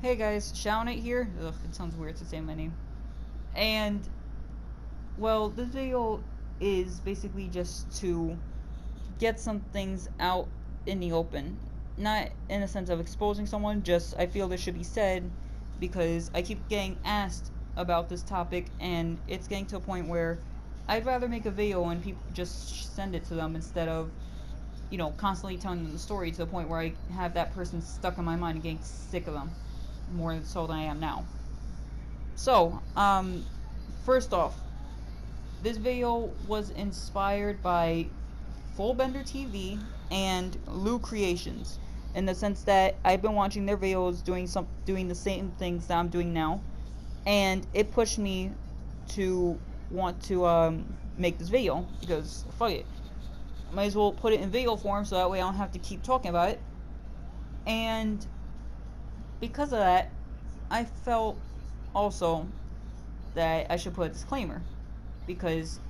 Hey guys, Shounet here. Ugh, it sounds weird to say my name. And, well, this video is basically just to get some things out in the open. Not in a sense of exposing someone, just I feel this should be said because I keep getting asked about this topic and it's getting to a point where I'd rather make a video and people just send it to them instead of, constantly telling them the story to the point where I have that person stuck in my mind and getting sick of them more so than I am now. So, first off, this video was inspired by Fullbender TV and LUCREATIONS, in the sense that I've been watching their videos doing the same things that I'm doing now, and it pushed me to want to make this video because fuck it, might as well put it in video form so that way I don't have to keep talking about it. And because of that, I felt also that I should put a disclaimer because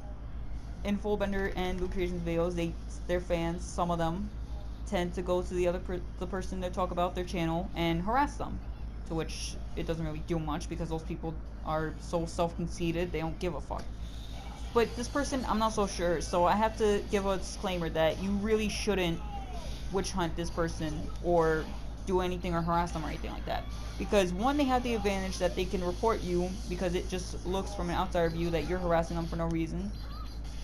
in Fullbender and LUCREATIONS videos, their fans, some of them, tend to go to the person to talk about their channel and harass them, to which it doesn't really do much because those people are so self-conceited they don't give a fuck. But this person, I'm not so sure, so I have to give a disclaimer that you really shouldn't witch hunt this person or do anything or harass them or anything like that. Because one, they have the advantage that they can report you because it just looks from an outsider view that you're harassing them for no reason.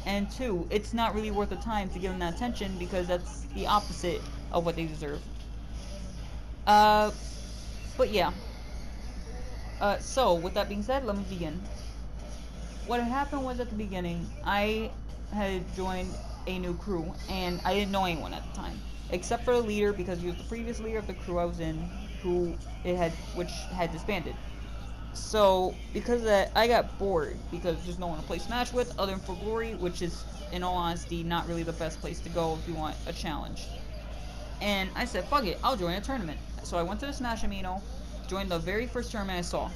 And two, it's not really worth the time to give them that attention because that's the opposite of what they deserve. But yeah. So, with that being said, let me begin. What had happened was at the beginning, I had joined a new crew, and I didn't know anyone at the time. Except for the leader, because he was the previous leader of the crew I was in, which had disbanded. So, because of that, I got bored, because there's no one to play Smash with other than for Glory, which is, in all honesty, not really the best place to go if you want a challenge. And I said, fuck it, I'll join a tournament. So I went to the Smash Amino, joined the very first tournament I saw.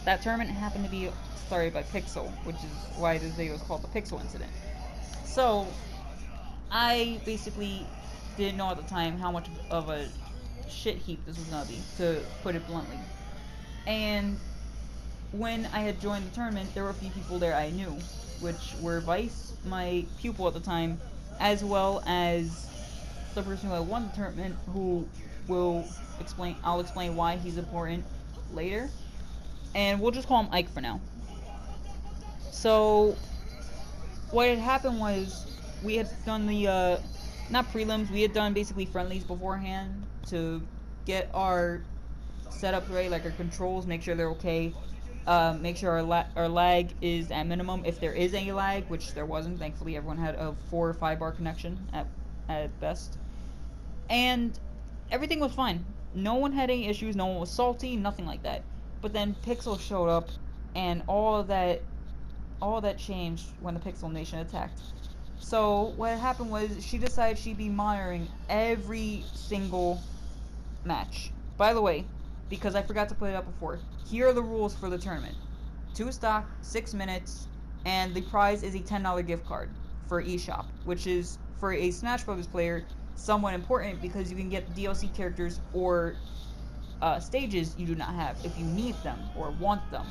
That tournament happened to be started by Pixel, which is why this video is called the Pixel Incident. So, I basically didn't know at the time how much of a shit heap this was gonna be, to put it bluntly. And when I had joined the tournament, there were a few people there I knew, which were Vice, my pupil at the time, as well as the person who had won the tournament, who I'll explain why he's important later. And we'll just call him Ike for now. So, what had happened was, we had done the, not prelims, we had done basically friendlies beforehand to get our setups right, like our controls, make sure they're okay, make sure our lag is at minimum, if there is any lag, which there wasn't, thankfully everyone had a 4 or 5 bar connection at best. And everything was fine. No one had any issues, no one was salty, nothing like that. But then Pixel showed up, and all of that changed when the Pixel Nation attacked. So what happened was she decided she'd be monitoring every single match. By the way, because I forgot to put it up before, here are the rules for the tournament. 2 stock, 6 minutes, and the prize is a $10 gift card for eShop, which is, for a Smash Bros. Player, somewhat important because you can get DLC characters or stages you do not have if you need them or want them.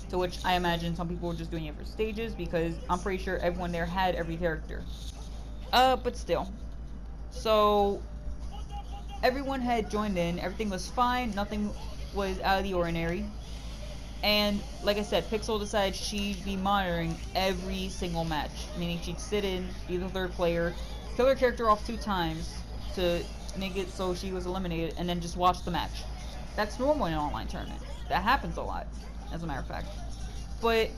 To which I imagine some people were just doing it for stages because I'm pretty sure everyone there had every character. But still. So, everyone had joined in, everything was fine, nothing was out of the ordinary. And, like I said, Pixel decided she'd be monitoring every single match. Meaning she'd sit in, be the third player, kill her character off 2 times to make it so she was eliminated, and then just watch the match. That's normal in an online tournament. That happens a lot, as a matter of fact. But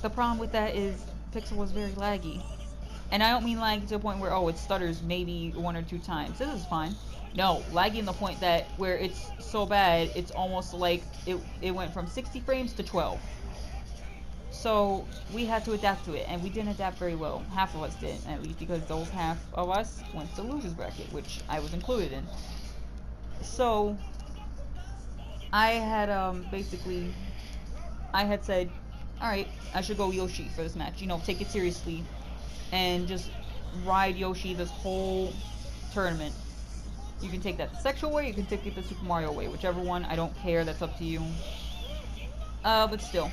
the problem with that is Pixel was very laggy. And I don't mean laggy to the point where, it stutters maybe 1 or 2 times. This is fine. No, laggy in the point that where it's so bad, it's almost like it went from 60 frames to 12. So we had to adapt to it, and we didn't adapt very well. Half of us didn't, at least, because those half of us went to losers bracket, which I was included in. So I had I had said, alright, I should go Yoshi for this match. Take it seriously and just ride Yoshi this whole tournament. You can take that the sexual way, you can take it the Super Mario way. Whichever one, I don't care, that's up to you. But still.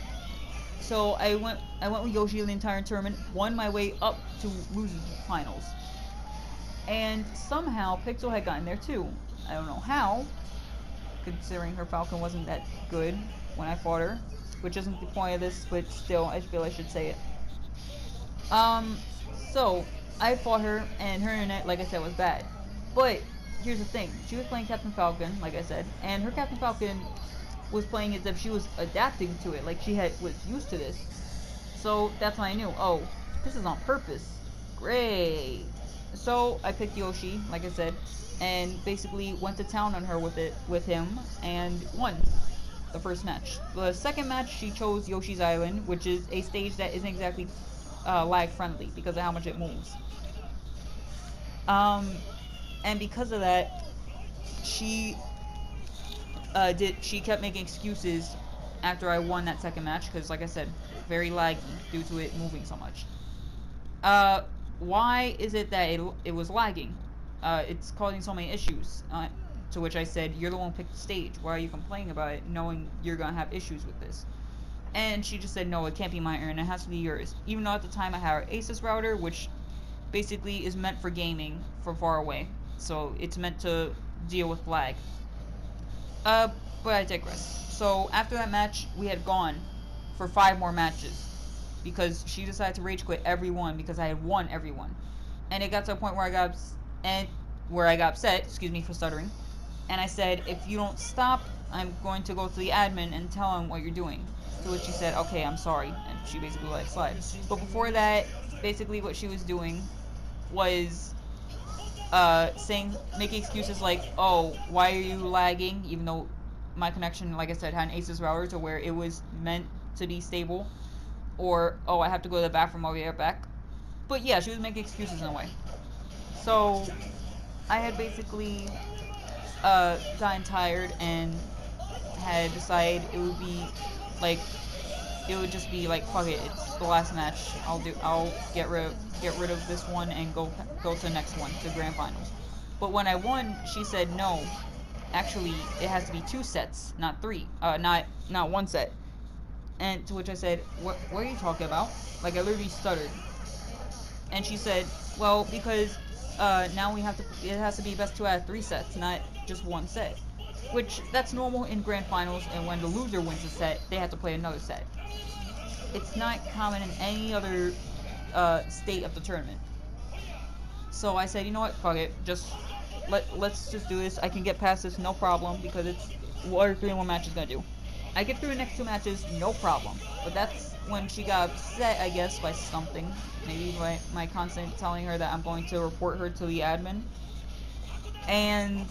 So I went with Yoshi the entire tournament, won my way up to losers finals. And somehow Pixel had gotten there too. I don't know how, considering her Falcon wasn't that good when I fought her, which isn't the point of this, but still, I feel I should say it. So I fought her, and her internet, like I said, was bad. But here's the thing: she was playing Captain Falcon, like I said, and her Captain Falcon was playing as if she was adapting to it, like she was used to this. So that's when I knew, oh, this is on purpose. Great. So I picked Yoshi, like I said, and basically went to town on her with him, and won the first match. The second match, she chose Yoshi's Island, which is a stage that isn't exactly lag friendly because of how much it moves. And because of that, she kept making excuses after I won that second match because, like I said, very laggy due to it moving so much. Why is it that it was lagging? It's causing so many issues. To which I said, you're the one who picked the stage. Why are you complaining about it, knowing you're gonna have issues with this? And she just said, no, it can't be my internet, it has to be yours. Even though at the time I had our Asus router, which basically is meant for gaming from far away. So it's meant to deal with lag. But I digress. So after that match, we had gone for 5 more matches because she decided to rage quit every one because I had won every one. And it got to a point where I got upset, excuse me for stuttering, and I said, if you don't stop, I'm going to go to the admin and tell him what you're doing. To which she said, okay, I'm sorry, and she basically let it slide. But before that, basically what she was doing was making excuses like, oh, why are you lagging, even though my connection, like I said, had an Asus router to where it was meant to be stable, or, oh, I have to go to the bathroom, I'll be right back. But yeah, she was making excuses in a way. So I had basically gotten tired and had decided it would just be like, fuck it, it's the last match. I'll get rid of this one and go to the next one, to grand finals. But when I won, she said no. Actually, it has to be 2 sets, not 3. Not 1 set. And to which I said, what are you talking about? Like, I literally stuttered. And she said, well, because now it has to be best 2 out of 3 sets, not just 1 set. Which, that's normal in grand finals, and when the loser wins a set, they have to play another set. It's not common in any other state of the tournament. So I said, you know what, fuck it, let's just do this. I can get past this, no problem, because it's what are 3-1 matches gonna do. I get through the next 2 matches, no problem. But that's when she got upset, I guess, by something. Maybe by my constant telling her that I'm going to report her to the admin. And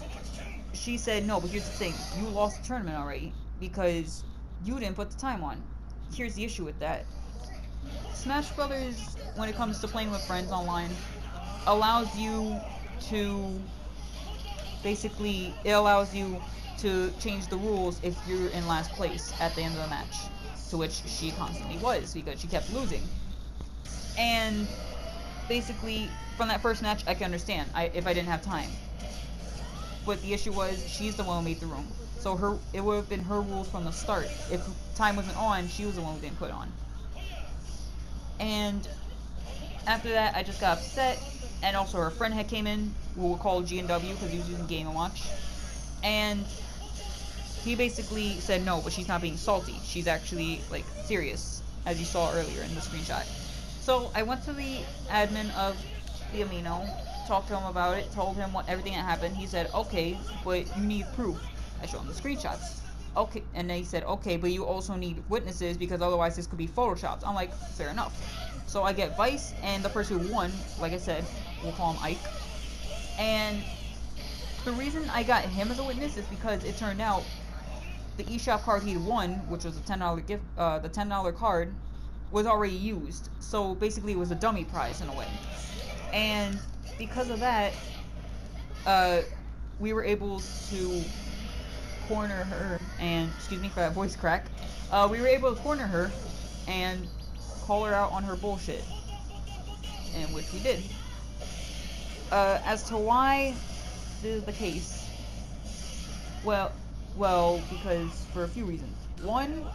she said, no, but here's the thing. You lost the tournament already because you didn't put the time on. Here's the issue with that. Smash Brothers, when it comes to playing with friends online, allows you to change the rules if you're in last place at the end of the match, to which she constantly was because she kept losing. And basically, from that first match, I can understand if I didn't have time. But the issue was, she's the one who made the room. So it would have been her rules from the start. If time wasn't on, she was the one who didn't put on. And after that, I just got upset. And also her friend had came in, who we'll call G&W because he was using Game & Watch. And he basically said no, but she's not being salty. She's actually, like, serious, as you saw earlier in the screenshot. So I went to the admin of the Amino, talked to him about it, told him everything that happened. He said, okay, but you need proof. I showed him the screenshots. Okay, and then he said, okay, but you also need witnesses because otherwise this could be photoshopped. I'm like, fair enough. So I get Vice, and the person who won, like I said, we'll call him Ike. And the reason I got him as a witness is because it turned out the eShop card he'd won, which was a $10 gift, the $10 card, was already used. So basically it was a dummy prize in a way. And because of that, we were able to corner her, and excuse me for that voice crack, we were able to corner her and call her out on her bullshit, and which we did. As to why is the case, well, because for a few reasons. One,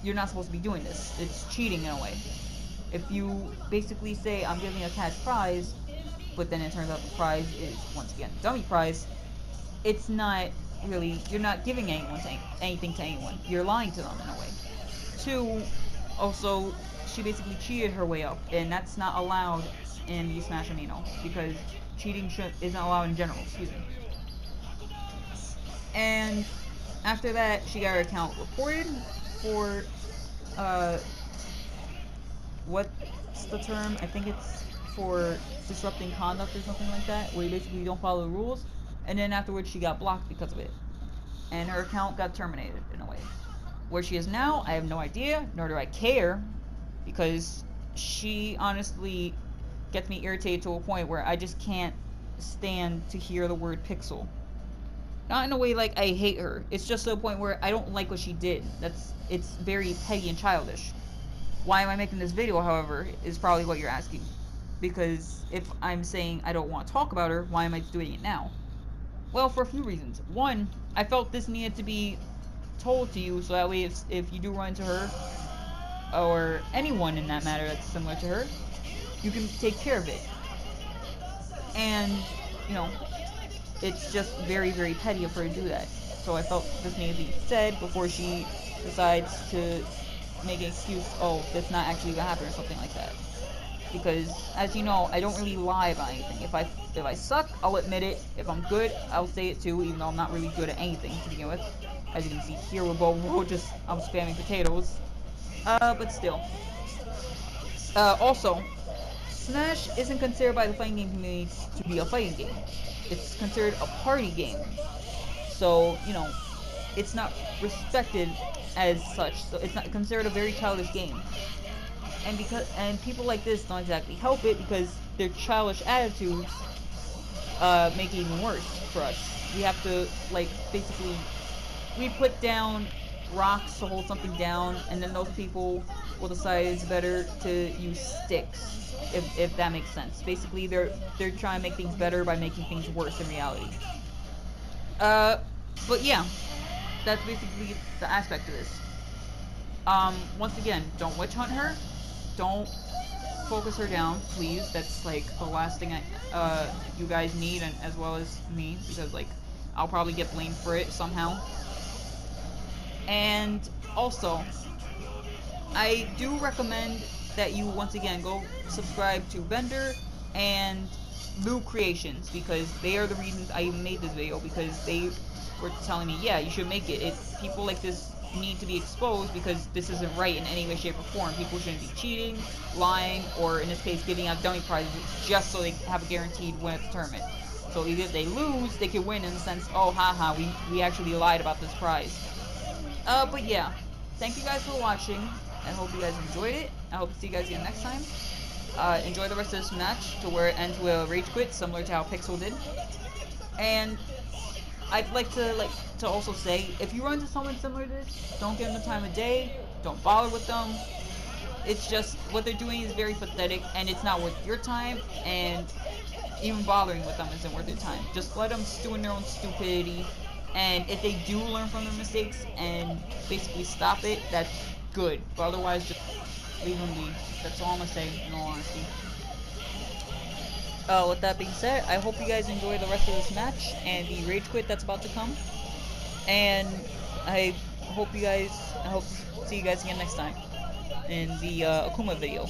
you're not supposed to be doing this. It's cheating in a way. If you basically say, I'm giving a cash prize, but then it turns out the prize is, once again, dummy prize, it's not really, you're not giving anything to anyone. You're lying to them in a way. Two, also, she basically cheated her way up, and that's not allowed in the Smash Amino, because cheating isn't allowed in general, excuse me. And after that, she got her account reported for, what's the term? I think it's for disrupting conduct or something like that, where you basically don't follow the rules. And then afterwards, she got blocked because of it. And her account got terminated in a way. Where she is now, I have no idea, nor do I care, because she honestly gets me irritated to a point where I just can't stand to hear the word Pixel. Not in a way like I hate her. It's just to a point where I don't like what she did. It's very petty and childish. Why am I making this video, however, is probably what you're asking. Because if I'm saying I don't want to talk about her, why am I doing it now? Well, for a few reasons. One, I felt this needed to be told to you, so that way if you do run into her, or anyone in that matter that's similar to her, you can take care of it. And, you know, it's just very, very petty of her to do that. So I felt this needed to be said before she decides to make an excuse, oh, that's not actually what happened or something like that. Because, as you know, I don't really lie about anything. If I suck, I'll admit it. If I'm good, I'll say it too, even though I'm not really good at anything to begin with. As you can see here, I'm spamming potatoes. But still. Also, Smash isn't considered by the fighting game community to be a fighting game. It's considered a party game. So, you know, it's not respected as such. So it's not considered a very childish game. And people like this don't exactly help it, because their childish attitudes make it even worse for us. We have to, like, basically, we put down rocks to hold something down, and then those people will decide it's better to use sticks, if that makes sense. Basically, they're trying to make things better by making things worse in reality. But yeah, that's basically the aspect of this. Once again, don't witch hunt her. Don't focus her down, please. That's like the last thing you guys need, and as well as me, because like I'll probably get blamed for it somehow. And also, I do recommend that you once again go subscribe to Bender and LUCREATIONS, because they are the reasons I even made this video, because they were telling me, yeah, you should make it. People like this need to be exposed, because this isn't right in any way, shape, or form. People shouldn't be cheating, lying, or in this case, giving out dummy prizes just so they have a guaranteed win at the tournament. So even if they lose, they can win in the sense, oh, haha, we actually lied about this prize. But yeah, thank you guys for watching. I hope you guys enjoyed it. I hope to see you guys again next time. Enjoy the rest of this match to where it ends with a rage quit, similar to how Pixel did. And I'd like to also say, if you run into someone similar to this, don't give them the time of day. Don't bother with them. It's just, what they're doing is very pathetic, and it's not worth your time, and even bothering with them isn't worth your time. Just let them stew in their own stupidity, and if they do learn from their mistakes and basically stop it, that's good. But otherwise, just leave them be. That's all I'm gonna say, in all honesty. With that being said, I hope you guys enjoy the rest of this match and the rage quit that's about to come. And I hope to see you guys again next time in the Akuma video.